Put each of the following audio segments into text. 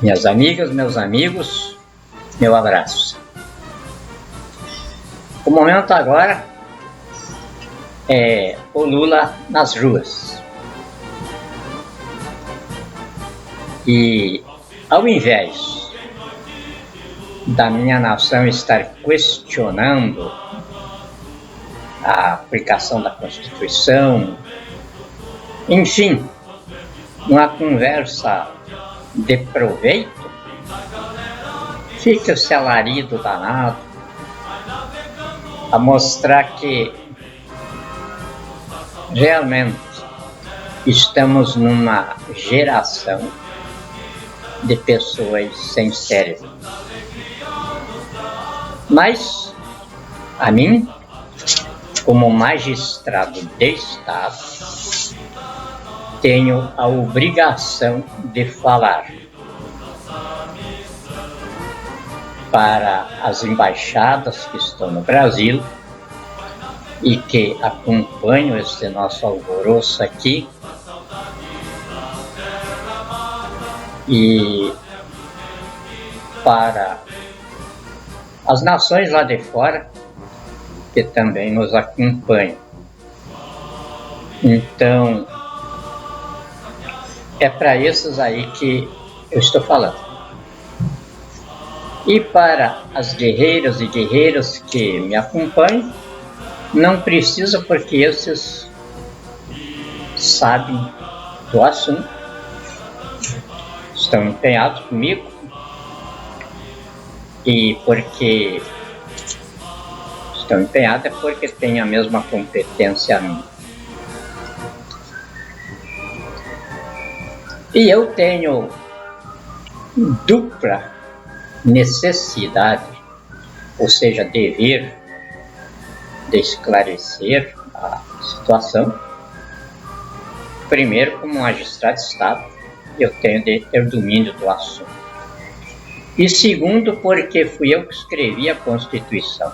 Minhas amigas, meus amigos, meu abraço. O momento agora é o Lula nas ruas. E ao invés da minha nação estar questionando a aplicação da Constituição, enfim, uma conversa de proveito, fica esse alarido danado a mostrar que realmente estamos numa geração de pessoas sem cérebro. Mas, a mim, como magistrado de Estado, tenho a obrigação de falar para as embaixadas que estão no Brasil e que acompanham esse nosso alvoroço aqui, e para as nações lá de fora que também nos acompanham. Então, é para esses aí que eu estou falando. E para as guerreiras e guerreiros que me acompanham, não precisa, porque esses sabem do assunto, estão empenhados comigo, e porque estão empenhados é porque têm a mesma competência minha. E eu tenho dupla necessidade, ou seja, dever de esclarecer a situação. Primeiro, como magistrado de Estado, eu tenho de ter domínio do assunto. E segundo, porque fui eu que escrevi a Constituição.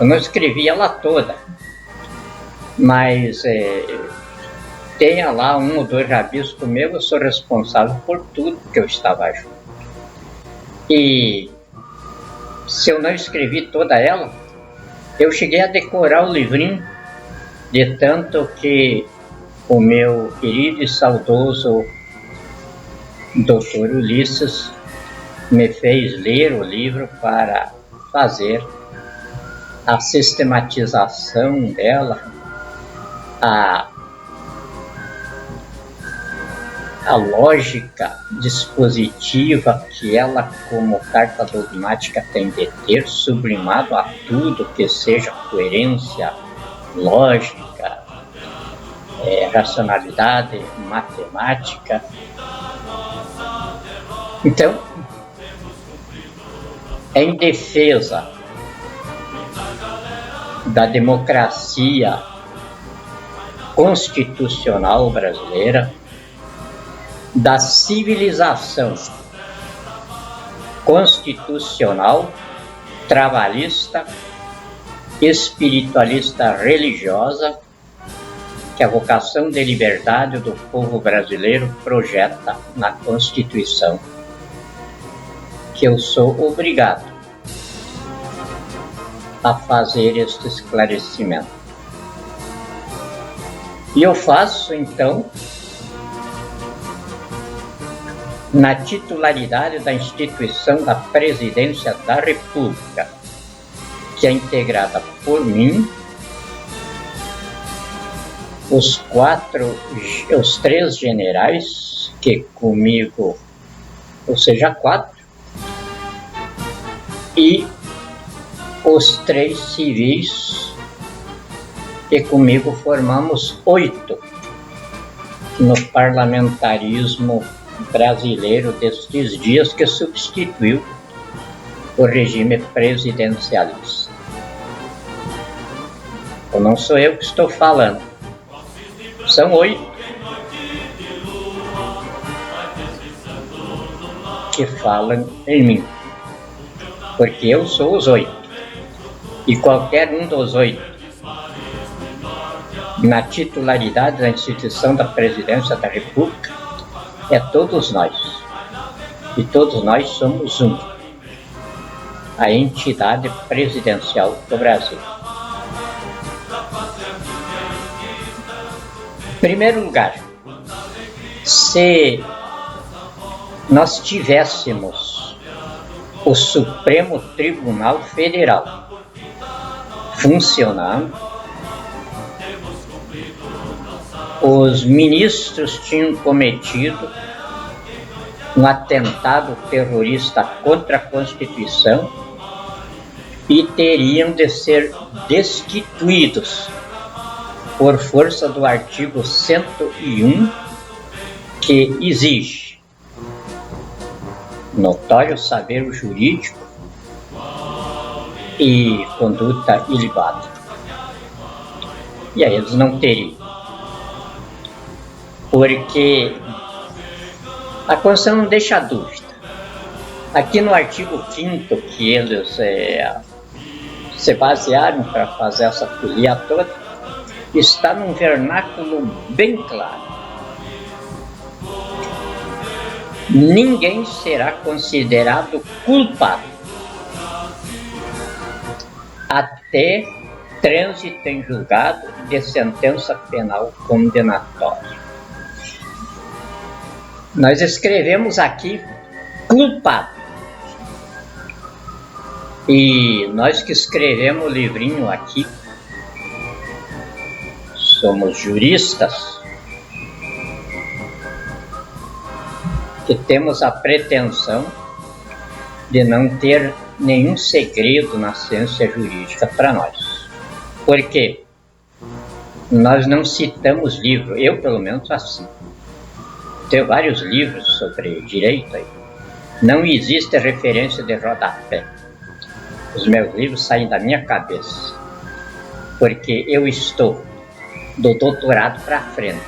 Eu não escrevi ela toda, mas tenha lá um ou dois rabiscos meus, eu sou responsável por tudo, porque eu estava junto. E se eu não escrevi toda ela, eu cheguei a decorar o livrinho, de tanto que o meu querido e saudoso Dr. Ulisses me fez ler o livro para fazer a sistematização dela, a lógica dispositiva que ela, como carta dogmática, tem de ter, sublimado a tudo que seja coerência, lógica, racionalidade, matemática. Então, em defesa da democracia constitucional brasileira, da civilização constitucional, trabalhista, espiritualista religiosa, que a vocação de liberdade do povo brasileiro projeta na Constituição, que eu sou obrigado a fazer este esclarecimento. E eu faço, então, na titularidade da instituição da Presidência da República, que é integrada por mim, os três generais que comigo, ou seja, 4, e os 3 civis que comigo formamos 8 no parlamentarismo brasileiro destes dias, que substituiu o regime presidencialista. Então não sou eu que estou falando, são 8 que falam em mim, porque eu sou os 8, e qualquer um dos 8 na titularidade da instituição da Presidência da República é todos nós. e todos nós somos um, a entidade presidencial do Brasil. Em primeiro lugar, se nós tivéssemos o Supremo Tribunal Federal funcionando, os ministros tinham cometido um atentado terrorista contra a Constituição e teriam de ser destituídos por força do artigo 101, que exige notório saber jurídico e conduta ilibada. E aí eles não teriam, porque a Constituição não deixa dúvida. Aqui no artigo 5º, que eles se basearam para fazer essa folia toda, está num vernáculo bem claro. Ninguém será considerado culpado até trânsito em julgado de sentença penal condenatória. Nós escrevemos aqui culpado. E nós que escrevemos o livrinho aqui, somos juristas que temos a pretensão de não ter nenhum segredo na ciência jurídica para nós. Por quê? Nós não citamos livro, eu pelo menos assim. Tenho vários livros sobre direito aí. Não existe referência de rodapé. Os meus livros saem da minha cabeça, porque eu estou do doutorado para frente.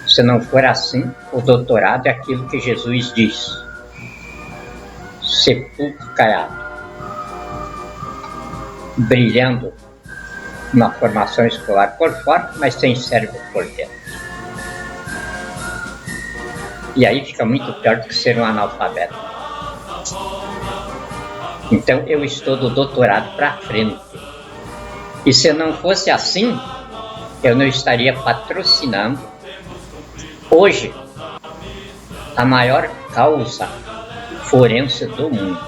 Se não for assim, o doutorado é aquilo que Jesus diz: sepulcro caiado, brilhando uma formação escolar por fora, mas sem cérebro por dentro. E aí fica muito pior do que ser um analfabeto. Então eu estou do doutorado para frente. E se não fosse assim, eu não estaria patrocinando hoje a maior causa forense do mundo,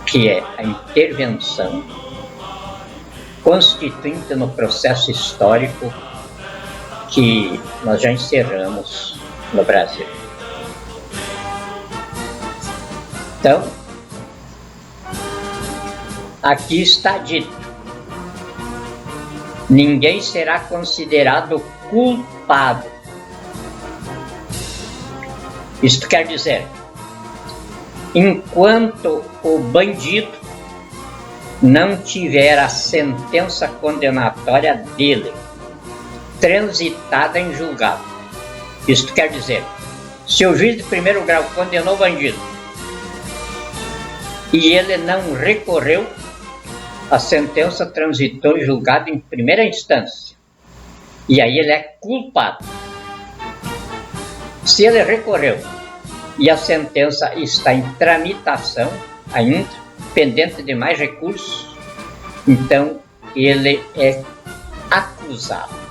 que é a intervenção constituinte no processo histórico que nós já encerramos no Brasil. Então, aqui está dito: ninguém será considerado culpado. Isto quer dizer, enquanto o bandido não tiver a sentença condenatória dele transitada em julgado. Isto quer dizer, se o juiz de primeiro grau condenou o bandido e ele não recorreu, a sentença transitou em julgado em primeira instância, e aí ele é culpado. Se ele recorreu e a sentença está em tramitação ainda, pendente de mais recursos, então ele é acusado.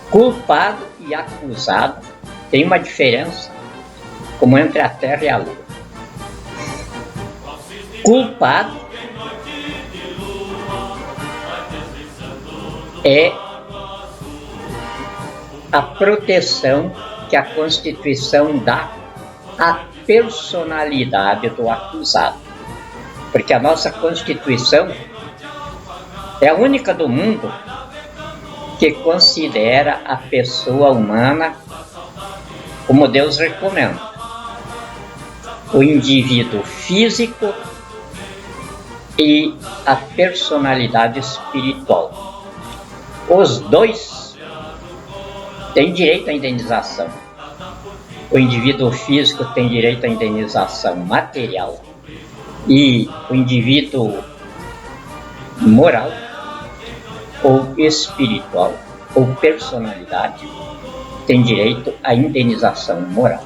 Culpado e acusado tem uma diferença, como entre a Terra e a Lua. Culpado é a proteção que a Constituição dá à personalidade do acusado. Porque a nossa Constituição é a única do mundo que considera a pessoa humana como Deus recomenda: o indivíduo físico e a personalidade espiritual. Os dois têm direito à indenização. O indivíduo físico tem direito à indenização material e o indivíduo moral ou espiritual ou personalidade tem direito à indenização moral.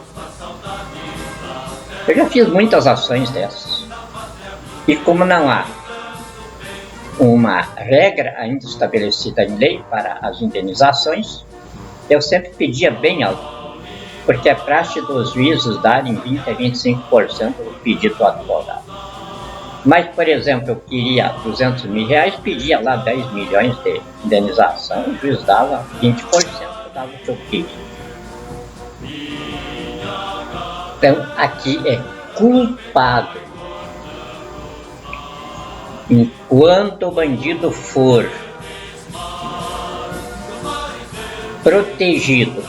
Eu já fiz muitas ações dessas. E como não há uma regra ainda estabelecida em lei para as indenizações, eu sempre pedia bem alto, porque é praxe dos juízes darem 20% a 25% do pedido do advogado. Mas, por exemplo, eu queria 200 mil reais, pedia lá 10 milhões de indenização, o juiz dava 20%, dava o que eu queria. Então, aqui é culpado. Enquanto o bandido for protegido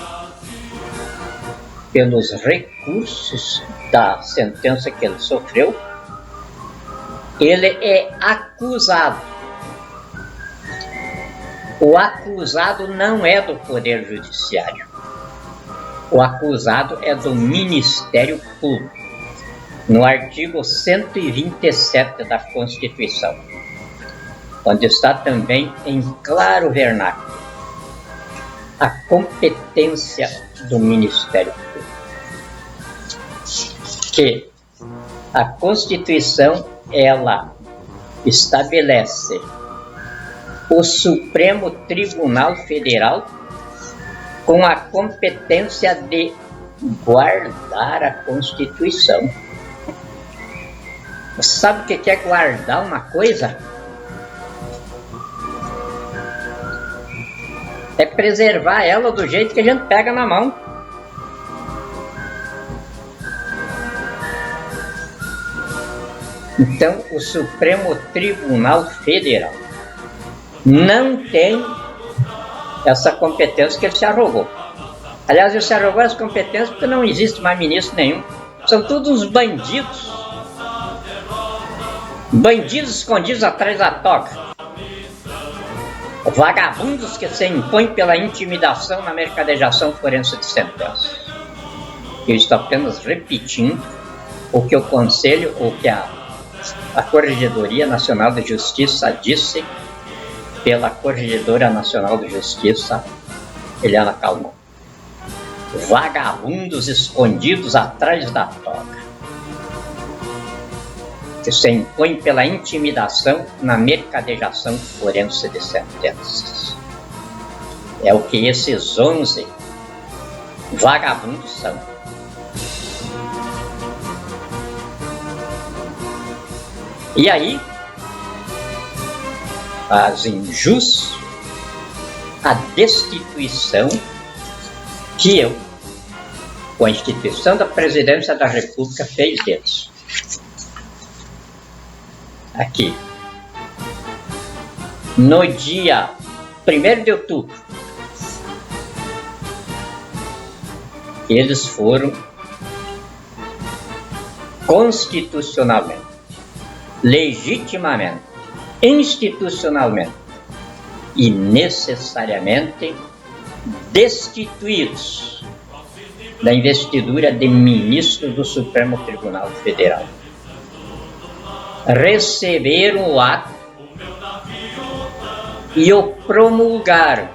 pelos recursos da sentença que ele sofreu, ele é acusado. O acusado não é do Poder Judiciário. O acusado é do Ministério Público, no artigo 127 da Constituição, onde está também em claro vernáculo a competência do Ministério Público, que a Constituição ela estabelece o Supremo Tribunal Federal com a competência de guardar a Constituição. Você sabe o que é guardar uma coisa? É preservar ela do jeito que a gente pega na mão. Então, o Supremo Tribunal Federal não tem essa competência que ele se arrogou. Aliás, ele se arrogou essa competência porque não existe mais ministro nenhum. São todos uns bandidos. Bandidos escondidos atrás da toga. Vagabundos que se impõem pela intimidação na mercadejação forense de sentenças. Eu estou apenas repetindo o que o Conselho, o que a Corregedoria Nacional de Justiça disse pela Corregedora Nacional de Justiça, Eliana Calmon. Vagabundos escondidos atrás da toga, que se impõem pela intimidação na mercadejação forense de sentenças. É o que esses 11 vagabundos são. E aí, fazem jus à destituição que eu, com a instituição da Presidência da República, fez deles. Aqui, no dia 1º de outubro, eles foram constitucionalmente, legitimamente, institucionalmente e necessariamente destituídos da investidura de ministro do Supremo Tribunal Federal. Receberam o ato e o promulgaram,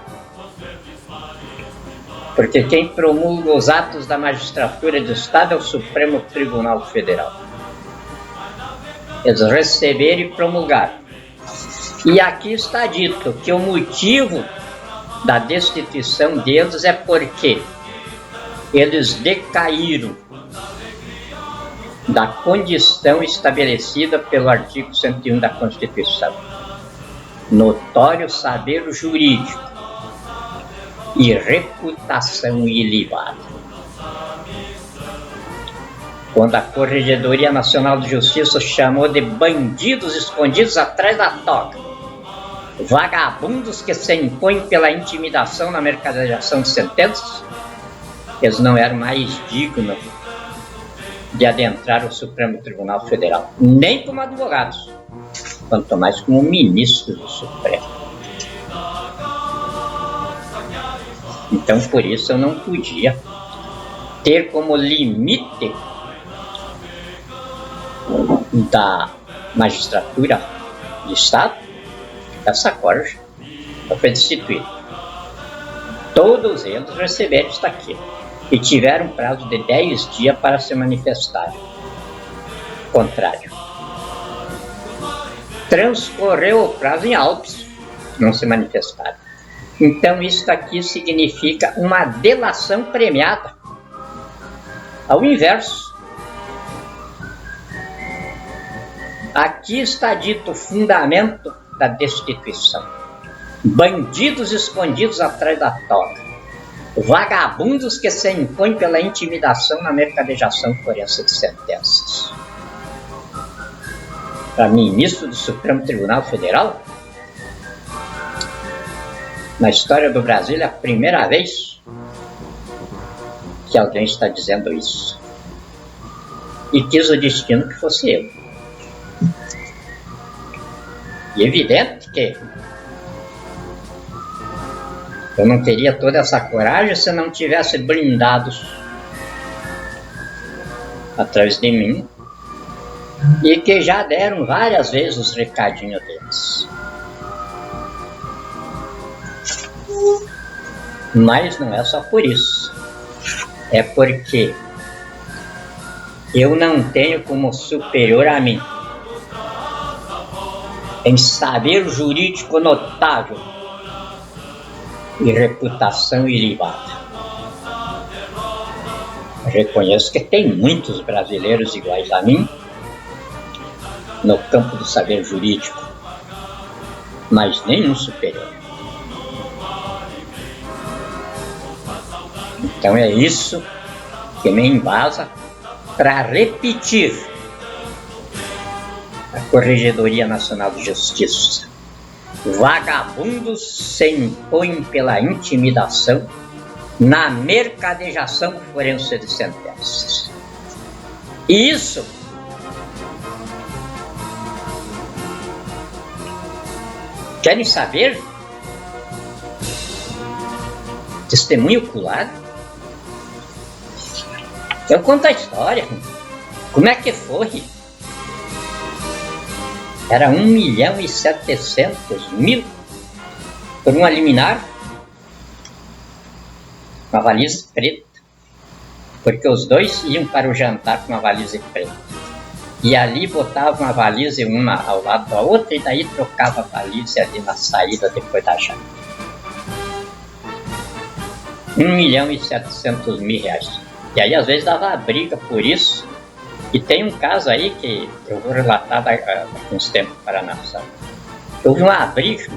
porque quem promulga os atos da magistratura do Estado é o Supremo Tribunal Federal. Eles receberam e promulgaram. E aqui está dito que o motivo da destituição deles é porque eles decaíram da condição estabelecida pelo artigo 101 da Constituição. Notório saber jurídico e reputação ilibada. Quando a Corregedoria Nacional de Justiça chamou de bandidos escondidos atrás da toga, vagabundos que se impõem pela intimidação na mercadejação de sentenças, eles não eram mais dignos de adentrar o Supremo Tribunal Federal, nem como advogados, quanto mais como ministros do Supremo. Então, por isso, eu não podia ter como limite da magistratura de Estado essa corja. Então, foi destituído. Todos eles receberam isso aqui e tiveram prazo de 10 dias para se manifestar. contrário. Transcorreu o prazo em autos, não se manifestaram. Então isso aqui significa uma delação premiada. Ao inverso, aqui está dito o fundamento da destituição. Bandidos escondidos atrás da toga, vagabundos que se impõem pela intimidação na mercadejação forense de sentenças. Para ministro do Supremo Tribunal Federal, na história do Brasil é a primeira vez que alguém está dizendo isso. E quis o destino que fosse eu. E é evidente que eu não teria toda essa coragem se não tivesse blindados atrás de mim e que já deram várias vezes os recadinhos deles. Mas não é só por isso. É porque eu não tenho como superior a mim, em saber jurídico notável e reputação ilibada. Reconheço que tem muitos brasileiros iguais a mim no campo do saber jurídico, mas nenhum superior. Então é isso que me embasa para repetir a Corregedoria Nacional de Justiça. Vagabundos se impõem pela intimidação na mercadejação forense de sentenças. E isso querem saber? Testemunho ocular? Eu conto a história. Como é que foi? Era 1.700.000 por uma liminar, uma valise preta, porque os dois iam para o jantar com uma valise preta. E ali botavam a valise uma ao lado da outra e daí trocava a valise ali na saída depois da janta. 1.700.000 reais. E aí às vezes dava briga por isso. E tem um caso aí que eu vou relatar há uns tempos para a nação. Houve uma briga,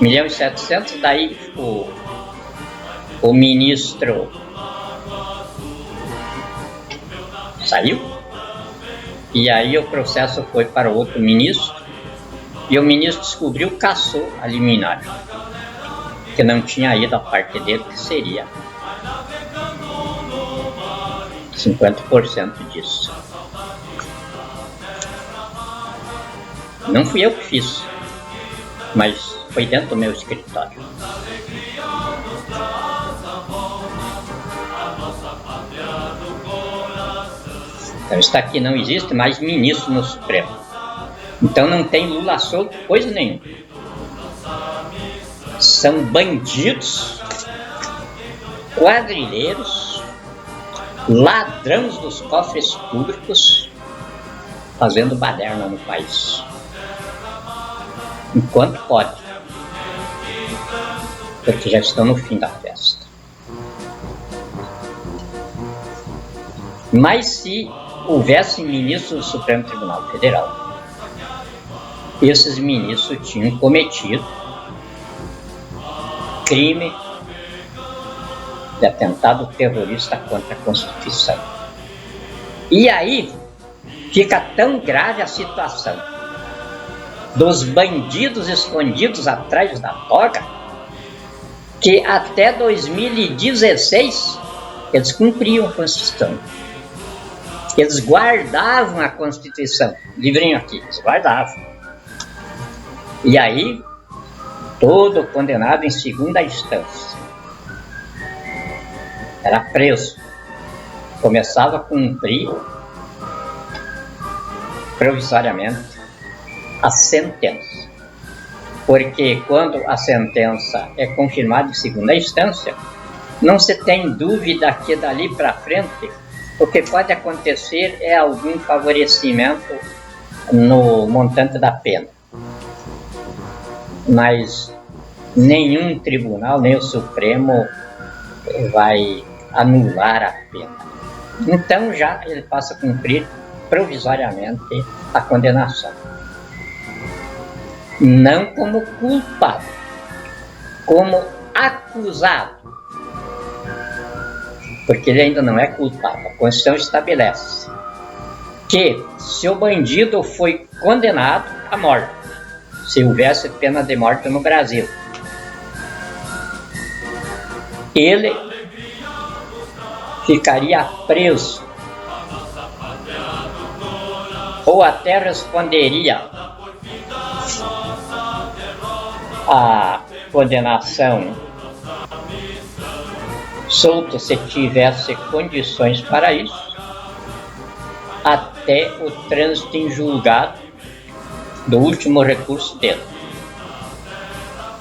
1.700.000, daí o ministro saiu, e aí o processo foi para o outro ministro, e o ministro descobriu, cassou a liminar, que não tinha ido a parte dele, que seria 50% disso. Não fui eu que fiz, mas foi dentro do meu escritório. Então está aqui, não existe mais ministro no Supremo. Então não tem Lula solto, coisa nenhuma. São bandidos, quadrilheiros, ladrões dos cofres públicos, fazendo baderna no país. Enquanto pode, porque já estão no fim da festa. Mas se houvesse ministros do Supremo Tribunal Federal, esses ministros tinham cometido crime de atentado terrorista contra a Constituição. E aí fica tão grave a situação dos bandidos escondidos atrás da toga, que até 2016 eles cumpriam a Constituição. Eles guardavam a Constituição. Livrinho aqui, eles guardavam. E aí, todo condenado em segunda instância era preso. Começava a cumprir provisoriamente a sentença. Porque quando a sentença é confirmada em segunda instância, não se tem dúvida que dali para frente O que pode acontecer é algum favorecimento no montante da pena, mas nenhum tribunal, nem o Supremo, vai anular a pena. Então já ele passa a cumprir provisoriamente a condenação. Não como culpado, como acusado, porque ele ainda não é culpado. A Constituição estabelece que se o bandido foi condenado à morte, se houvesse pena de morte no Brasil, ele ficaria preso ou até responderia a condenação solto se tivesse condições para isso, até o trânsito em julgado do último recurso dele.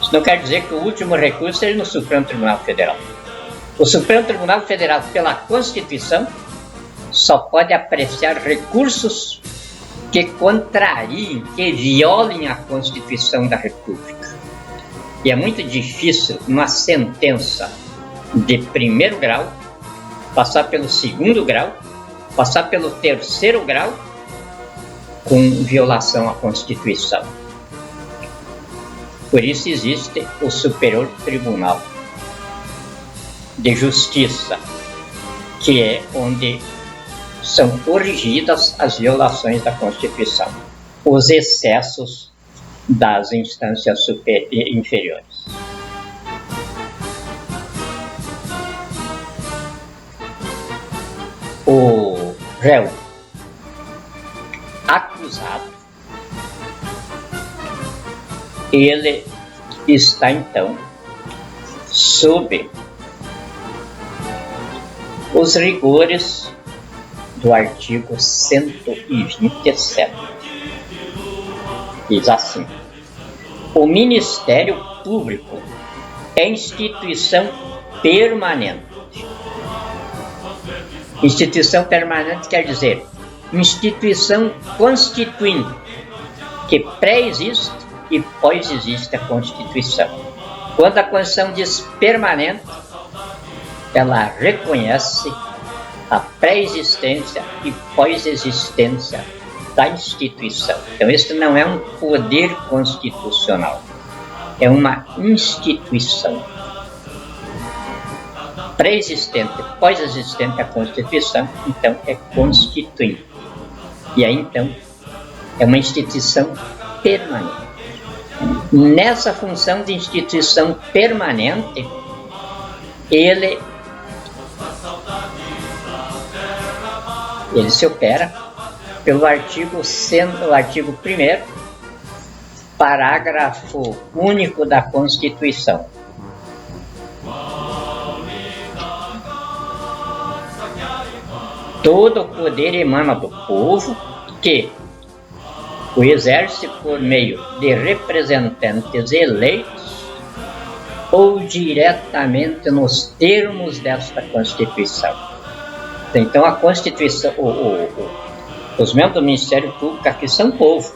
Isso não quer dizer que o último recurso seja no Supremo Tribunal Federal. O Supremo Tribunal Federal, pela Constituição, só pode apreciar recursos que contrariem, que violem a Constituição da República. E é muito difícil uma sentença de primeiro grau passar pelo segundo grau, passar pelo terceiro grau com violação à Constituição. Por isso existe o Superior Tribunal de Justiça, que é onde são corrigidas as violações da Constituição, os excessos das instâncias inferiores. O réu acusado, ele está então sob os rigores do artigo 127. Diz assim: o Ministério Público é instituição permanente. Instituição permanente quer dizer instituição constituinte, que pré-existe e pós-existe a Constituição. Quando a Constituição diz permanente, ela reconhece a pré-existência e pós-existência da instituição. Então, este não é um poder constitucional, é uma instituição. Pré-existente, pós-existente a Constituição, então é constituinte. E aí, então, é uma instituição permanente. Nessa função de instituição permanente, ele se opera pelo artigo 1º, parágrafo único da Constituição. Todo o poder emana do povo, que o exerce por meio de representantes eleitos ou diretamente nos termos desta Constituição. Então a Constituição, os membros do Ministério Público aqui são povo.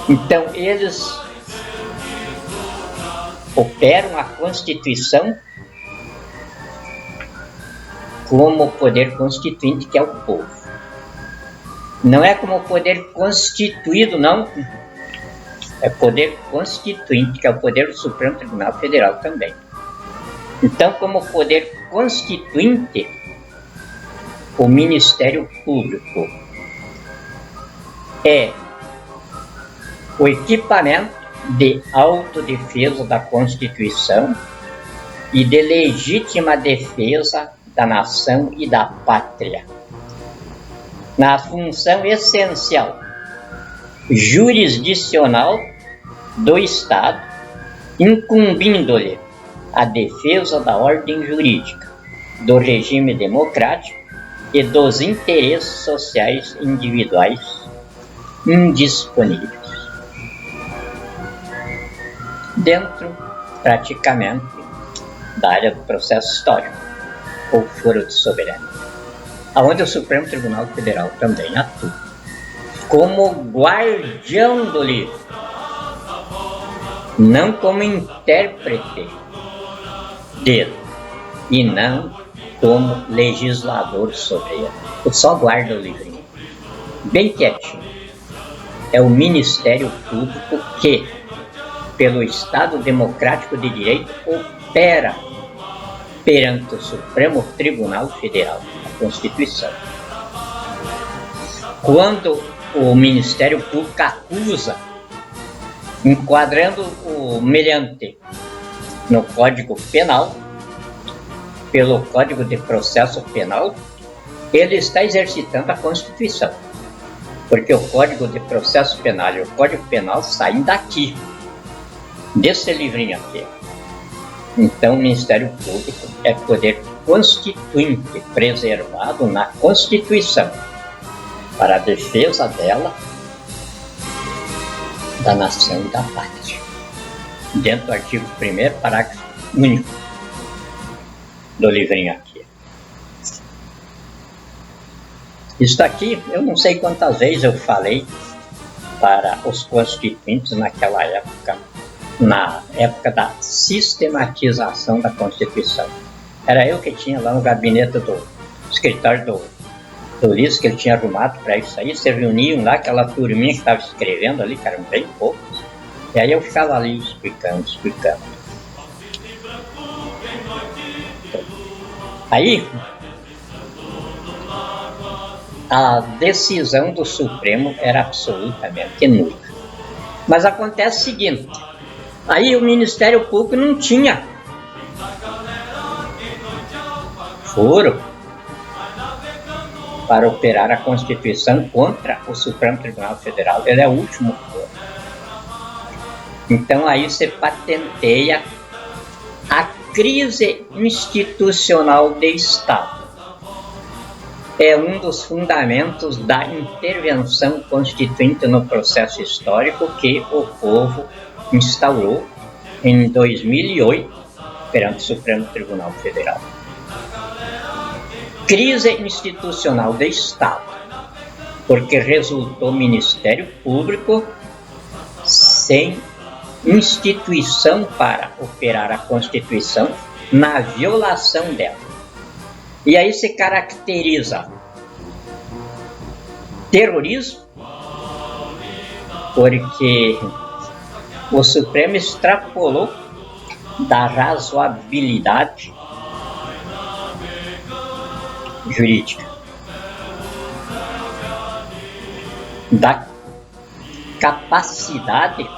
Então eles operam a Constituição como poder constituinte, que é o povo. Não é como poder constituído, não. É poder constituinte, que é o poder do Supremo Tribunal Federal também. Então, como poder constituinte, o Ministério Público é o equipamento de autodefesa da Constituição e de legítima defesa da nação e da pátria, na função essencial jurisdicional do Estado, incumbindo-lhe a defesa da ordem jurídica, do regime democrático e dos interesses sociais individuais indisponíveis. Dentro, praticamente, da área do processo histórico. ou foro de soberania, onde o Supremo Tribunal Federal também atua como guardião do livro, não como intérprete dele, e não como legislador sobre ele. Eu só guardo o livrinho, bem quietinho. É o Ministério Público que, pelo Estado Democrático de Direito, opera perante o Supremo Tribunal Federal, a Constituição. Quando o Ministério Público acusa, enquadrando o meliante no Código Penal, pelo Código de Processo Penal, ele está exercitando a Constituição, porque o Código de Processo Penal e o Código Penal saem daqui, desse livrinho aqui. Então, o Ministério Público é poder constituinte preservado na Constituição para a defesa dela, da nação e da pátria, dentro do artigo 1º, parágrafo único do livrinho aqui. Isso aqui, eu não sei quantas vezes eu falei para os constituintes naquela época, na época da sistematização da Constituição. Era eu que tinha lá no gabinete do escritório do Ulisses, que ele tinha arrumado para isso aí. Se reuniam lá, aquela turminha que estava escrevendo ali, que eram bem poucos, e aí eu ficava ali explicando. Aí, a decisão do Supremo era absolutamente nula. Mas acontece o seguinte, aí o Ministério Público não tinha foro para operar a Constituição contra o Supremo Tribunal Federal. Ele é o último foro. Então aí você patenteia a crise institucional de Estado. É um dos fundamentos da intervenção constituinte no processo histórico que o povo instaurou em 2008 perante o Supremo Tribunal Federal. Crise institucional de Estado, porque resultou Ministério Público sem instituição para operar a Constituição na violação dela. E aí se caracteriza terrorismo, porque o Supremo extrapolou da razoabilidade jurídica, da capacidade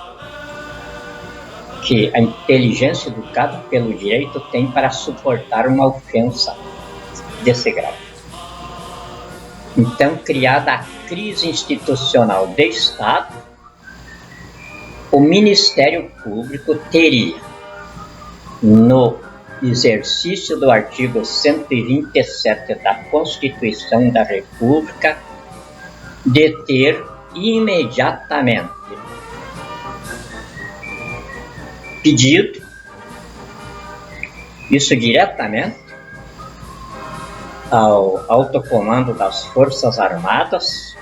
que a inteligência educada pelo direito tem para suportar uma ofensa desse grau. Então, criada a crise institucional de Estado, o Ministério Público teria, no exercício do artigo 127 da Constituição da República, de ter imediatamente pedido, isso diretamente, ao alto comando das Forças Armadas,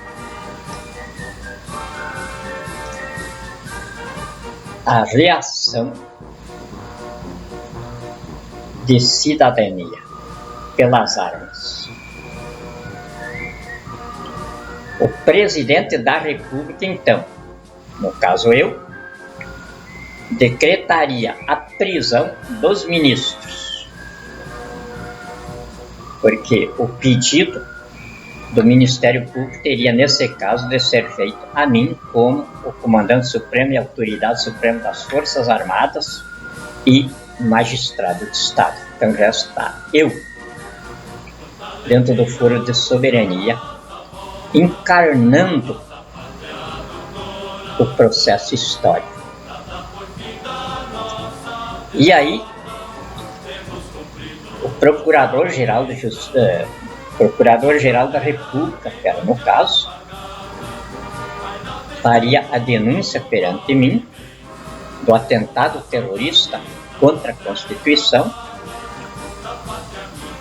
a reação de cidadania pelas armas. O presidente da República, então, no caso eu, decretaria a prisão dos ministros, porque o pedido do Ministério Público teria, nesse caso, de ser feito a mim como o comandante supremo e autoridade suprema das Forças Armadas e magistrado de Estado. Então já está eu, dentro do foro de soberania, encarnando o processo histórico. E aí, o Procurador-Geral da República, que era no caso, faria a denúncia perante mim do atentado terrorista contra a Constituição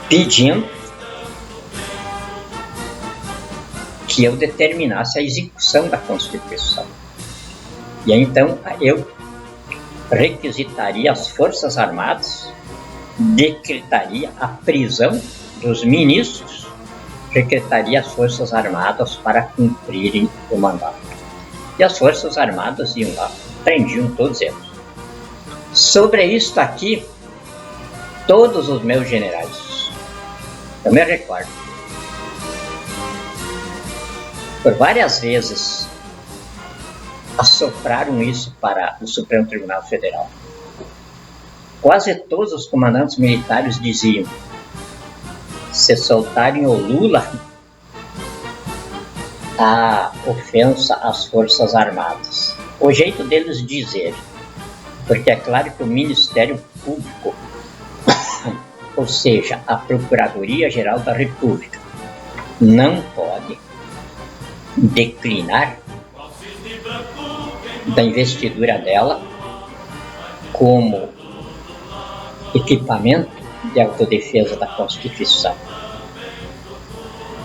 pedindo que eu determinasse a execução da Constituição. E então eu requisitaria as Forças Armadas, decretaria a prisão dos ministros, decretaria as Forças Armadas para cumprirem o mandato. E as Forças Armadas iam lá, prendiam todos eles. Sobre isto aqui, todos os meus generais, eu me recordo, por várias vezes assopraram isso para o Supremo Tribunal Federal. Quase todos os comandantes militares diziam: se soltarem o Lula, a ofensa às Forças Armadas. O jeito deles dizer, porque é claro que o Ministério Público, ou seja, a Procuradoria-Geral da República, não pode declinar da investidura dela como equipamento de autodefesa da Constituição.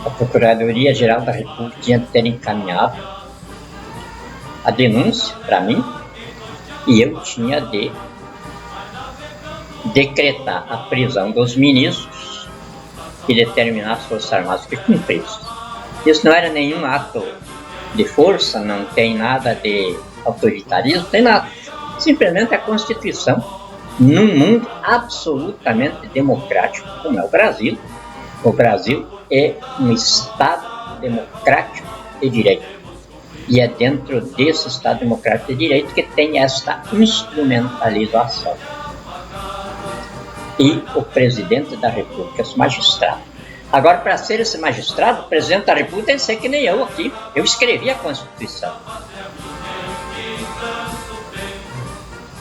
A Procuradoria-Geral da República tinha que ter encaminhado a denúncia para mim e eu tinha de decretar a prisão dos ministros e determinar as Forças Armadas que cumprissem. Isso não era nenhum ato de força, não tem nada de autoritarismo, não tem nada. Simplesmente a Constituição, num mundo absolutamente democrático como é o Brasil. O Brasil é um Estado democrático de direito. E é dentro desse Estado democrático de direito que tem esta instrumentalização. E o presidente da República, esse magistrado. Agora, para ser esse magistrado, o presidente da República tem que ser que nem eu aqui. Eu escrevi a Constituição.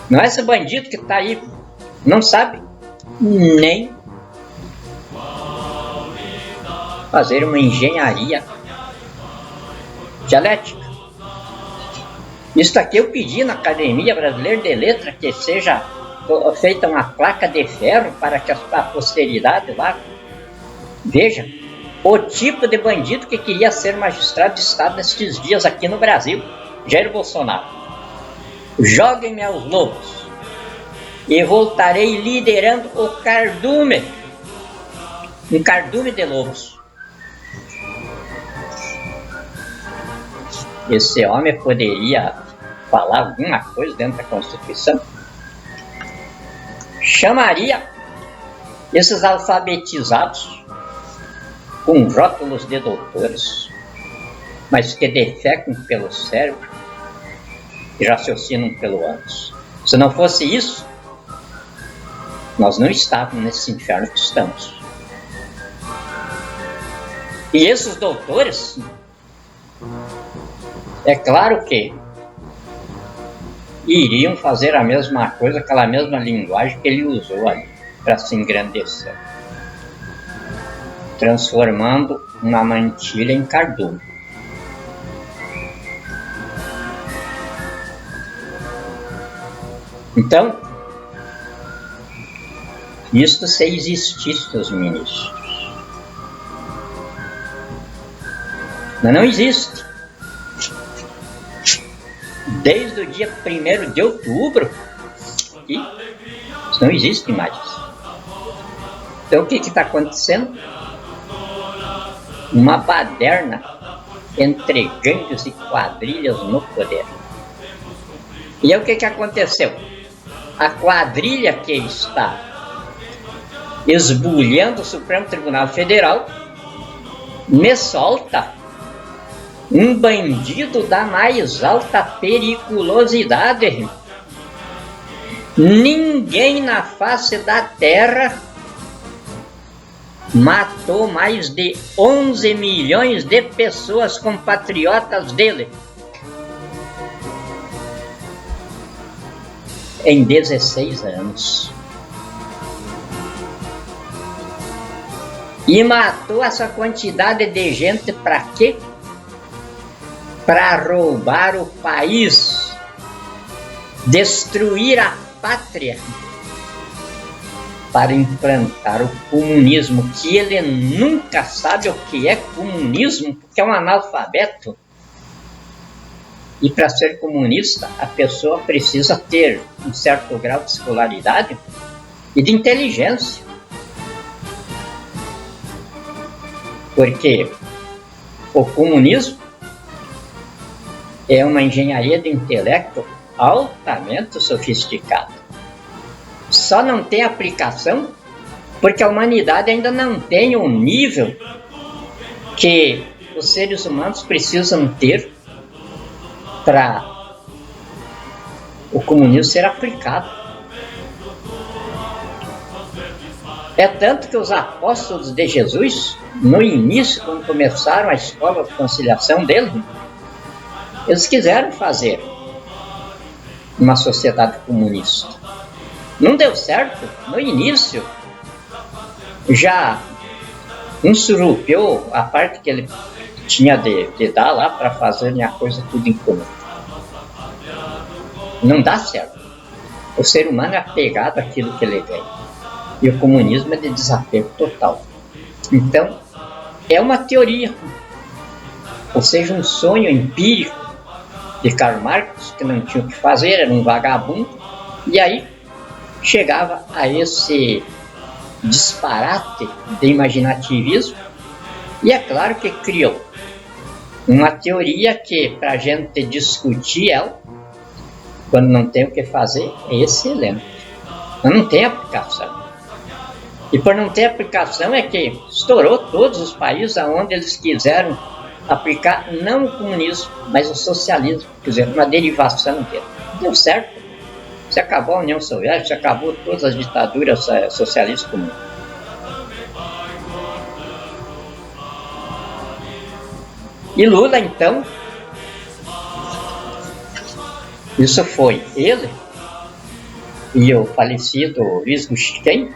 Não é esse bandido que está aí, não sabe nem fazer uma engenharia dialética. Isso aqui eu pedi na Academia Brasileira de Letras que seja feita uma placa de ferro para que a posteridade lá veja o tipo de bandido que queria ser magistrado de Estado nestes dias aqui no Brasil, Jair Bolsonaro. Joguem-me aos lobos e voltarei liderando o cardume, um cardume de lobos. Esse homem poderia falar alguma coisa dentro da Constituição? Chamaria esses alfabetizados com rótulos de doutores, mas que defecam pelo cérebro e raciocinam pelo ânus. Se não fosse isso, nós não estávamos nesse inferno que estamos. E esses doutores, é claro que iriam fazer a mesma coisa, aquela mesma linguagem que ele usou ali para se engrandecer, transformando uma mantilha em cardume. Então, isto se existisse os ministros. Mas não existe. Desde o dia 1º de outubro, e isso não existe mais. Então o que está acontecendo? Uma baderna entre gangues e quadrilhas no poder. E aí o que aconteceu? A quadrilha que está esbulhando o Supremo Tribunal Federal me solta um bandido da mais alta periculosidade. Ninguém na face da terra matou mais de 11 milhões de pessoas compatriotas dele em 16 anos. E matou essa quantidade de gente para quê? Para roubar o país, destruir a pátria para implantar o comunismo, que ele nunca sabe o que é comunismo, porque é um analfabeto. E para ser comunista, a pessoa precisa ter um certo grau de escolaridade e de inteligência. Porque o comunismo é uma engenharia de intelecto altamente sofisticada. Só não tem aplicação porque a humanidade ainda não tem o nível que os seres humanos precisam ter para o comunismo ser aplicado. É tanto que os apóstolos de Jesus, no início, quando começaram a escola de conciliação dele, eles quiseram fazer uma sociedade comunista. Não deu certo. No início, já surrupiou a parte que ele tinha de dar lá para fazer a coisa tudo em comum. Não dá certo. O ser humano é apegado àquilo que ele vem. E o comunismo é de desapego total. Então, é uma teoria, ou seja, um sonho empírico de Karl Marx, que não tinha o que fazer, era um vagabundo, e aí chegava a esse disparate de imaginativismo, e é claro que criou uma teoria que, para a gente discutir ela, quando não tem o que fazer, é excelente. Mas não tem aplicação. E por não ter aplicação é que estourou todos os países onde eles quiseram aplicar não o comunismo, mas o socialismo, quer dizer, uma derivação dele. Deu certo. Se acabou a União Soviética, se acabou todas as ditaduras socialistas comuns. E Lula, então, isso foi ele e o falecido Luiz Gusquem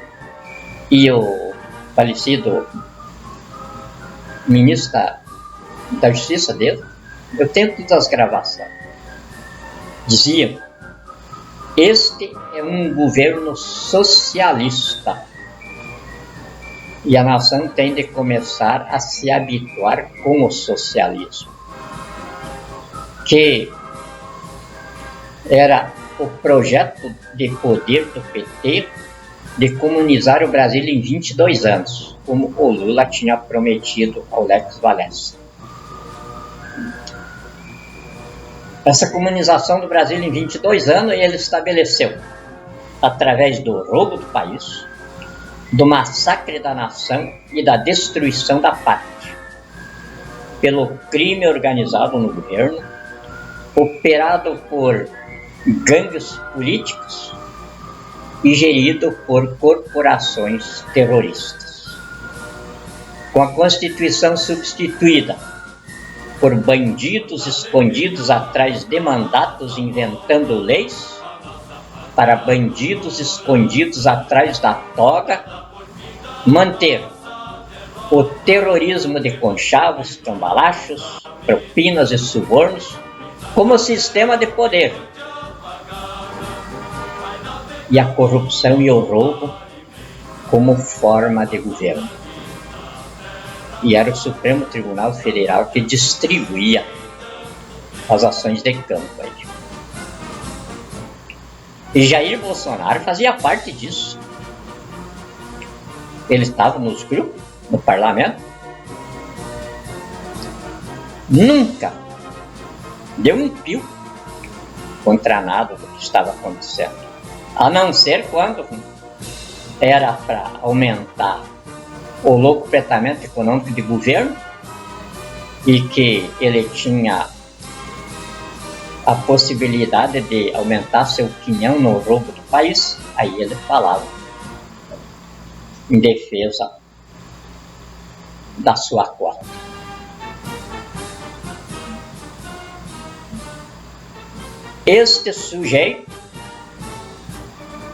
e o falecido ministro da Justiça dele. Eu tenho todas as gravações. Diziam: este é um governo socialista e a nação tem de começar a se habituar com o socialismo, que era o projeto de poder do PT de comunizar o Brasil em 22 anos, como o Lula tinha prometido ao Lech Wałęsa. Essa comunização do Brasil em 22 anos ele estabeleceu através do roubo do país, do massacre da nação e da destruição da pátria, pelo crime organizado no governo, operado por gangues políticos e gerido por corporações terroristas. Com a Constituição substituída por bandidos escondidos atrás de mandatos inventando leis, para bandidos escondidos atrás da toga, manter o terrorismo de conchavos, cambalachos, propinas e subornos como sistema de poder, e a corrupção e o roubo como forma de governo. E era o Supremo Tribunal Federal que distribuía as ações de campo. E Jair Bolsonaro fazia parte disso. Ele estava nos grupos, no parlamento. Nunca deu um pio contra nada do que estava acontecendo. A não ser quando era para aumentar o locupletamento econômico de governo e que ele tinha a possibilidade de aumentar seu quinhão no roubo do país, aí ele falava em defesa da sua cota. Este sujeito,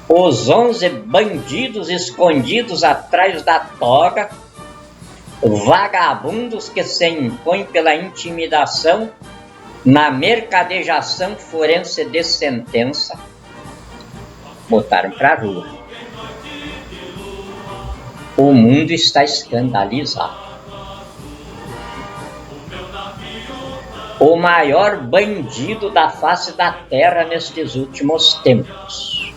os 11 bandidos escondidos atrás da toga, vagabundos que se impõem pela intimidação na mercadejação forense de sentença, botaram para a rua. O mundo está escandalizado. O maior bandido da face da terra nestes últimos tempos.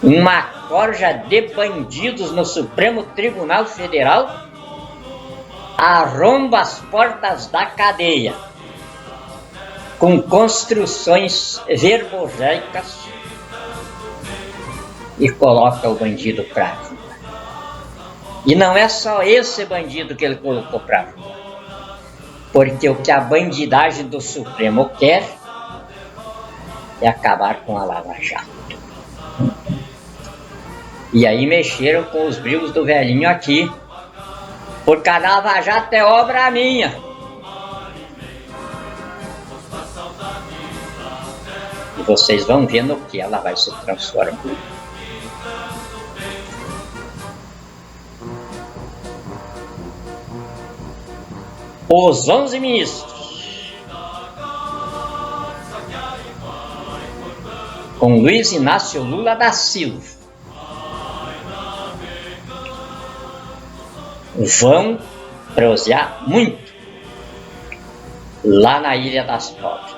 Uma corja de bandidos no Supremo Tribunal Federal arromba as portas da cadeia com construções verborreicas e coloca o bandido pra rua. E não é só esse bandido que ele colocou pra rua, porque o que a bandidagem do Supremo quer é acabar com a Lava Jato. E aí mexeram com os brilhos do velhinho aqui, porque a Lava Jato é obra minha. E vocês vão ver no que ela vai se transformar. Os 11 ministros, com Luiz Inácio Lula da Silva, vão prosear muito lá na Ilha das Pobres.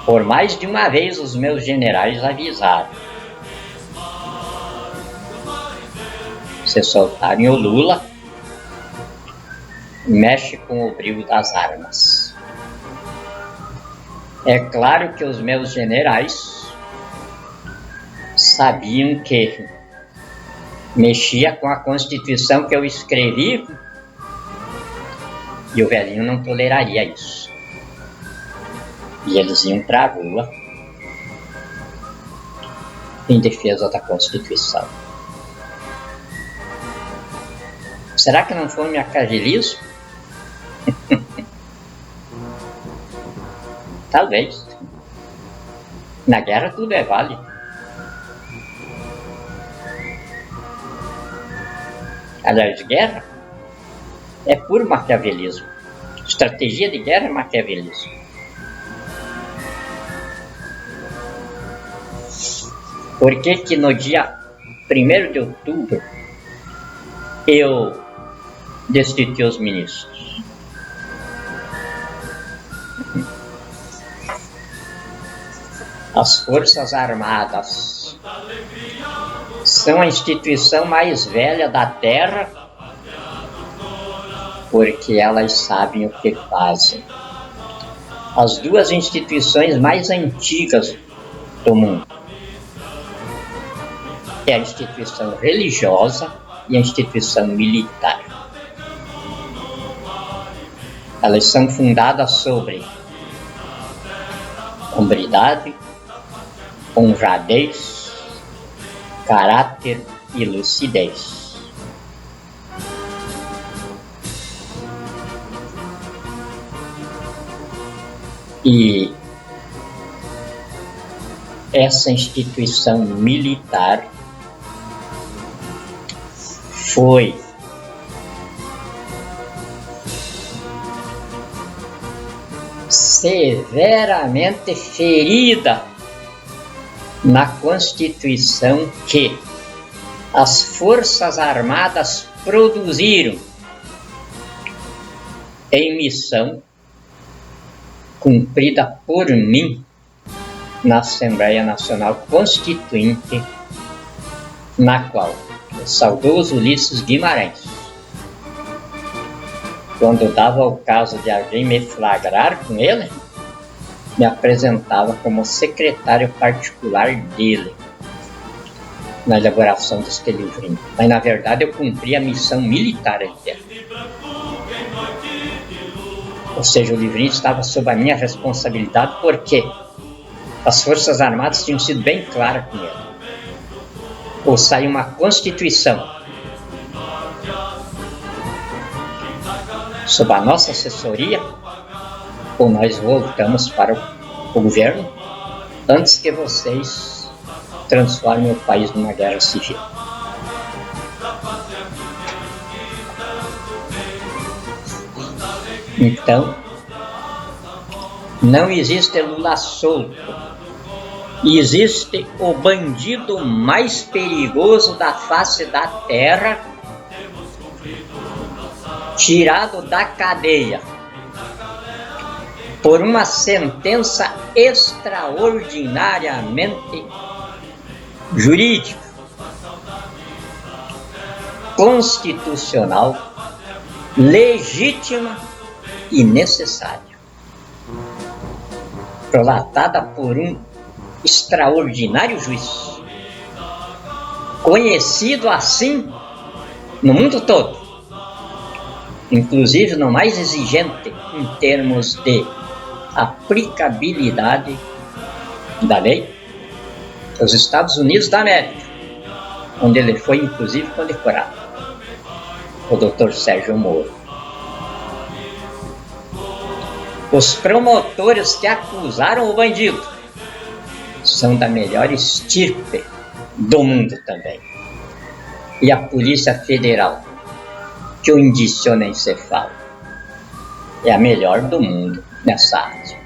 Por mais de uma vez os meus generais avisaram: se soltarem o Lula, mexe com o brilho das armas. É claro que os meus generais sabiam que mexia com a Constituição que eu escrevi e o velhinho não toleraria isso. E eles iam para a rua em defesa da Constituição. Será que não foi maquiavelismo? Talvez. Na guerra tudo é válido. Aliás, guerra é puro maquiavelismo. Estratégia de guerra é maquiavelismo. Por que no dia 1º de outubro eu destituí os ministros? As Forças Armadas são a instituição mais velha da Terra, porque elas sabem o que fazem. As duas instituições mais antigas do mundo é a instituição religiosa e a instituição militar. Elas são fundadas sobre hombridade, honradez, caráter e lucidez. E essa instituição militar foi severamente ferida na Constituição que as Forças Armadas produziram em missão cumprida por mim na Assembleia Nacional Constituinte, na qual o saudoso Ulisses Guimarães, quando dava o caso de alguém me flagrar com ele, me apresentava como secretário particular dele na elaboração deste livrinho. Mas na verdade eu cumpri a missão militar dele. Ou seja, o livrinho estava sob a minha responsabilidade porque as Forças Armadas tinham sido bem claras com ele. Ou sai uma Constituição sob a nossa assessoria, ou nós voltamos para o governo antes que vocês transformem o país numa guerra civil. Então, não existe Lula solto. existe o bandido mais perigoso da face da terra, tirado da cadeia por uma sentença extraordinariamente jurídica, constitucional, legítima e necessária, prolatada por um extraordinário juiz, conhecido assim no mundo todo, inclusive no mais exigente em termos de aplicabilidade da lei, os Estados Unidos da América, onde ele foi inclusive condecorado, o Dr. Sérgio Moro. Os promotores que acusaram o bandido são da melhor estirpe do mundo também. E a Polícia Federal, que o indiciou encefalo, é a melhor do mundo nessa área.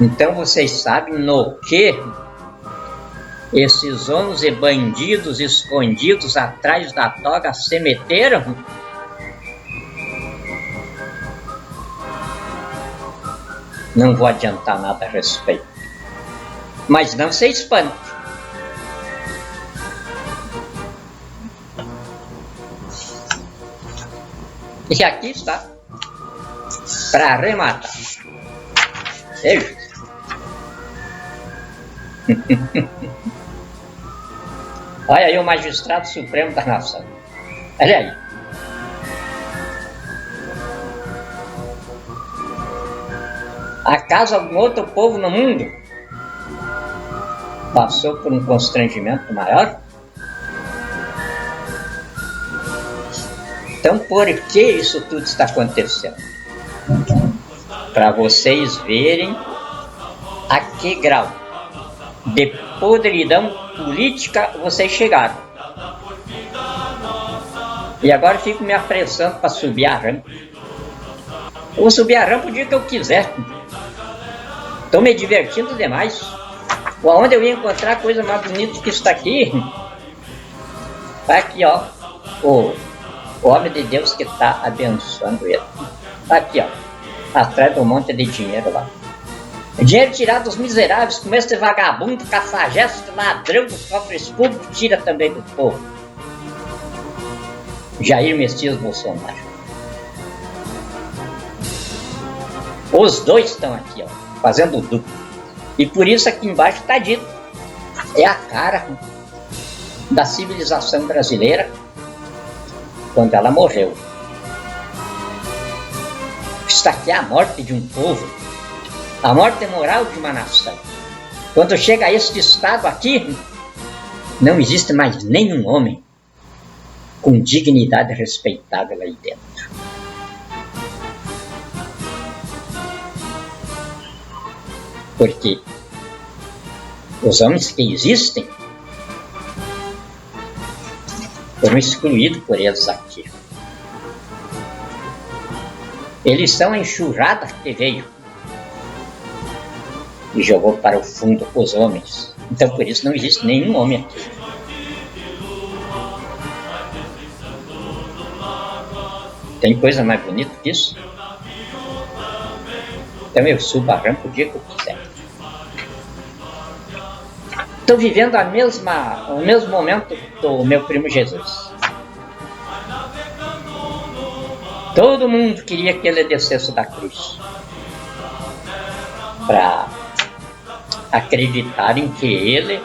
Então vocês sabem no que esses 11 bandidos escondidos atrás da toga se meteram? Não vou adiantar nada a respeito, mas não se espante. E aqui está, para arrematar. Veja. Olha aí o magistrado supremo da nação. Olha aí. Acaso algum outro povo no mundo passou por um constrangimento maior? Então, por que isso tudo está acontecendo? Para vocês verem a que grau de podridão política vocês chegaram. E agora fico me apressando para subir a rampa. Eu vou subir a rampa o dia que eu quiser. Estou me divertindo demais. Onde eu ia encontrar coisa mais bonita que isso daqui? Tá aqui, ó. O homem de Deus que está abençoando ele. Tá aqui, ó. Atrás do monte de dinheiro lá. Dinheiro tirado dos miseráveis, como esse vagabundo, cafajeste, ladrão dos cofres públicos, tira também do povo. Jair Messias Bolsonaro. Os dois estão aqui, ó, fazendo duplo. E por isso aqui embaixo está dito. É a cara da civilização brasileira quando ela morreu. Está aqui a morte de um povo. A morte moral de uma nação. Quando chega a este estado aqui, não existe mais nenhum homem com dignidade respeitável aí dentro. Porque os homens que existem foram excluídos por eles aqui. Eles são a enxurrada que veio e jogou para o fundo os homens. Então por isso não existe nenhum homem aqui. Tem coisa mais bonita que isso? Então eu subo a rampa o dia que eu quiser. Estou vivendo o mesmo momento do meu primo Jesus. Todo mundo queria que ele descesse da cruz para acreditarem que ele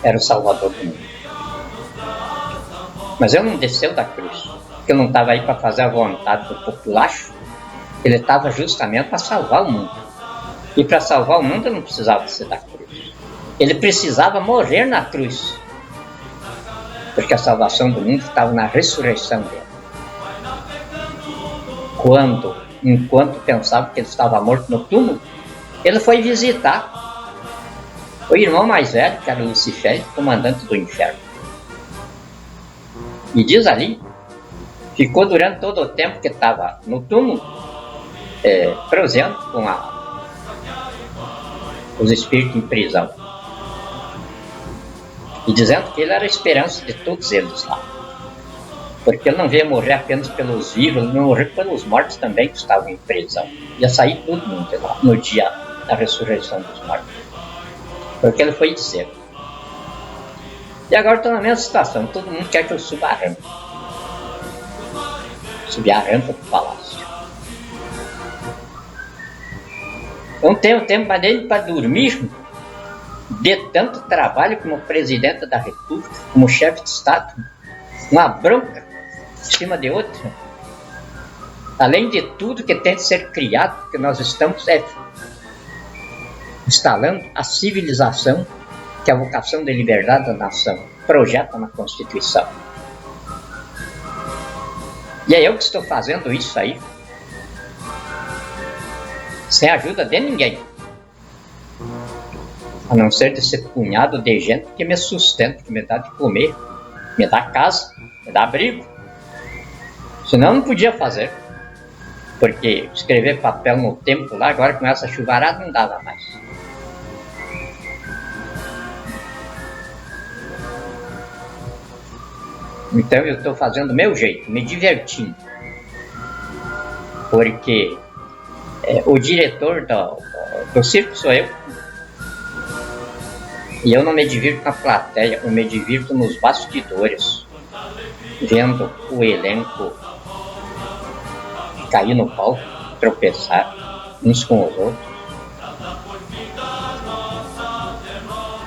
era o Salvador do mundo. Mas ele não desceu da cruz, porque eu não estava aí para fazer a vontade do populacho. Ele estava justamente para salvar o mundo. E para salvar o mundo ele não precisava ser da cruz. Ele precisava morrer na cruz, porque a salvação do mundo estava na ressurreição dele. Enquanto pensava que ele estava morto no túmulo, ele foi visitar o irmão mais velho, que era Lucifer, comandante do inferno. E diz ali, ficou durante todo o tempo que estava no túmulo, proseando com os espíritos em prisão. E dizendo que ele era a esperança de todos eles lá. Porque ele não veio morrer apenas pelos vivos, ele veio morrer pelos mortos também que estavam em prisão. Ia sair todo mundo de lá no dia da ressurreição dos mortos. Foi o que ele foi dizer. E agora estou na mesma situação, todo mundo quer que eu suba a rampa. Subir a rampa do palácio. Não tenho tempo nem para dormir, de tanto trabalho como presidente da República, como chefe de Estado, uma bronca em cima de outra. Além de tudo que tem de ser criado, porque nós estamos instalando a civilização, que é a vocação de liberdade da nação, projeta na Constituição. E é eu que estou fazendo isso aí, sem a ajuda de ninguém, a não ser desse punhado de gente que me sustenta, que me dá de comer, me dá casa, me dá abrigo. Senão eu não podia fazer, porque escrever papel no tempo lá, agora com essa chuvarada não dava mais. Então eu estou fazendo do meu jeito, me divertindo, porque o diretor do circo sou eu, e eu não me divirto na plateia, eu me divirto nos bastidores, vendo o elenco cair no palco, tropeçar uns com os outros.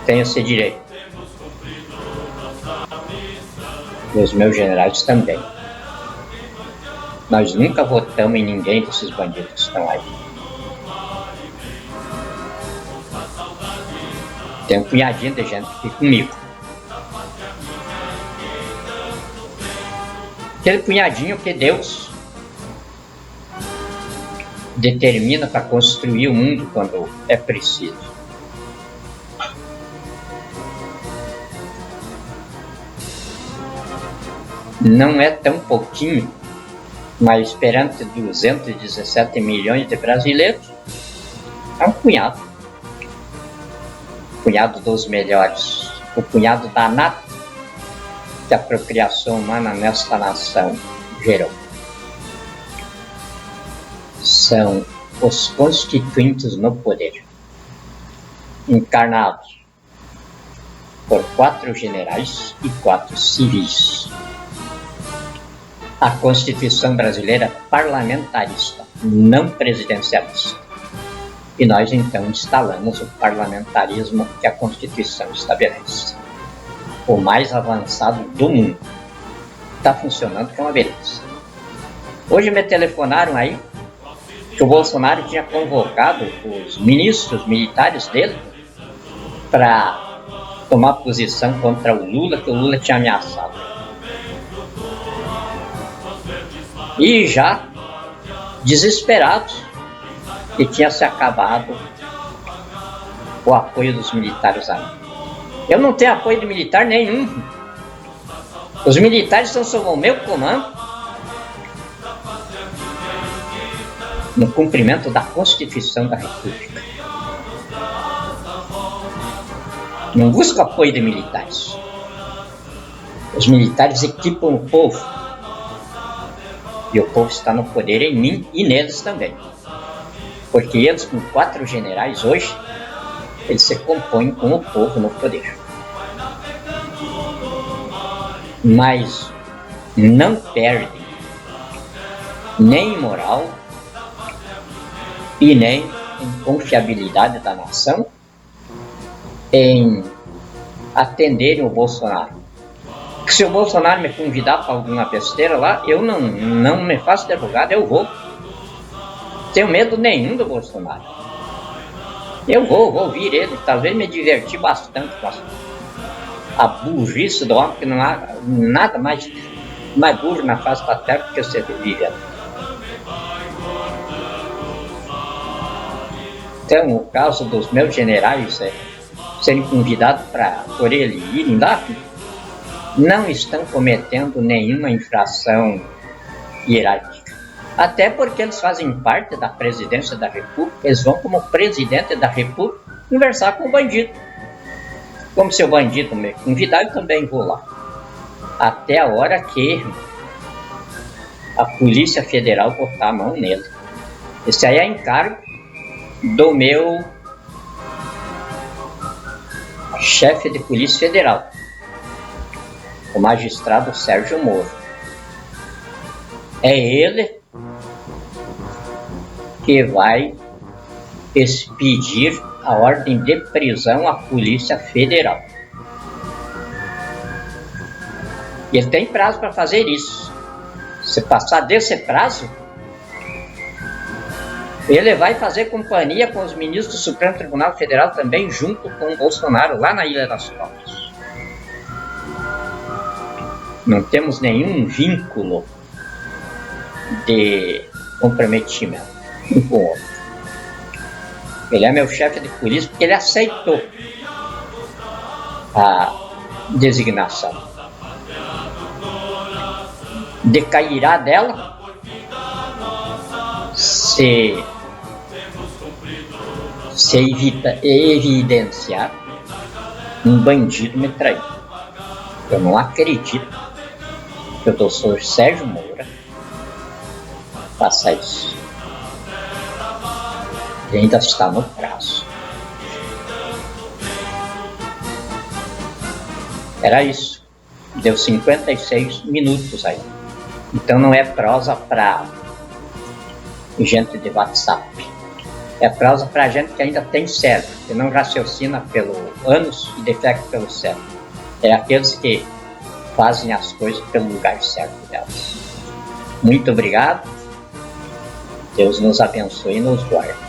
Tenho esse direito. E os meus generais também. Nós nunca votamos em ninguém desses bandidos que estão aí. Tem um punhadinho de gente aqui comigo. Aquele punhadinho que Deus determina para construir o mundo quando é preciso. Não é tão pouquinho, mas perante 217 milhões de brasileiros, é um punhado. O punhado dos melhores, o punhado da nata que a procriação humana nesta nação gerou. São os constituintes no poder, encarnados por 4 generais e 4 civis. A Constituição brasileira é parlamentarista, não presidencialista. E nós então instalamos o parlamentarismo que a Constituição estabelece. O mais avançado do mundo. Está funcionando com uma beleza. Hoje me telefonaram aí que o Bolsonaro tinha convocado os ministros militares dele para tomar posição contra o Lula, que o Lula tinha ameaçado. E já desesperados, que tinha se acabado o apoio dos militares a mim. Eu não tenho apoio de militar nenhum. Os militares estão sob o meu comando, no cumprimento da Constituição da República. Não busco apoio de militares. Os militares equipam o povo. E o povo está no poder em mim e neles também. Porque eles, com 4 generais hoje, eles se compõem com o povo no poder. Mas não perdem nem em moral e nem em confiabilidade da nação em atenderem o Bolsonaro. Se o Bolsonaro me convidar para alguma besteira lá, eu não me faço advogado, eu vou. Tenho medo nenhum do Bolsonaro. Eu vou ouvir ele, talvez me divertir bastante com a burrice do homem, que não há nada mais burro na face da terra do que você vive. Então, o caso dos meus generais serem convidados por ele irem lá, não estão cometendo nenhuma infração hierárquica. Até porque eles fazem parte da presidência da República, eles vão como presidente da República conversar com o bandido. Como se o bandido me convidar, eu também vou lá. Até a hora que a Polícia Federal botar a mão nele. Esse aí é encargo do meu chefe de Polícia Federal, o magistrado Sérgio Moro. É ele que vai expedir a ordem de prisão à Polícia Federal. E ele tem prazo para fazer isso. Se passar desse prazo, ele vai fazer companhia com os ministros do Supremo Tribunal Federal também, junto com o Bolsonaro, lá na Ilha das Cobras. Não temos nenhum vínculo de comprometimento um com o outro. Ele é meu chefe de polícia porque ele aceitou a designação. Decairá dela se evidenciar um bandido me trair. Eu não acredito que o doutor Sérgio Moura faça isso. Ele ainda está no prazo. Era isso. Deu 56 minutos aí. Então não é prosa para gente de WhatsApp. É prosa para gente que ainda tem cérebro, que não raciocina pelo ânus e defecto pelo cérebro. É aqueles que fazem as coisas pelo lugar certo delas. Muito obrigado. Deus nos abençoe e nos guarde.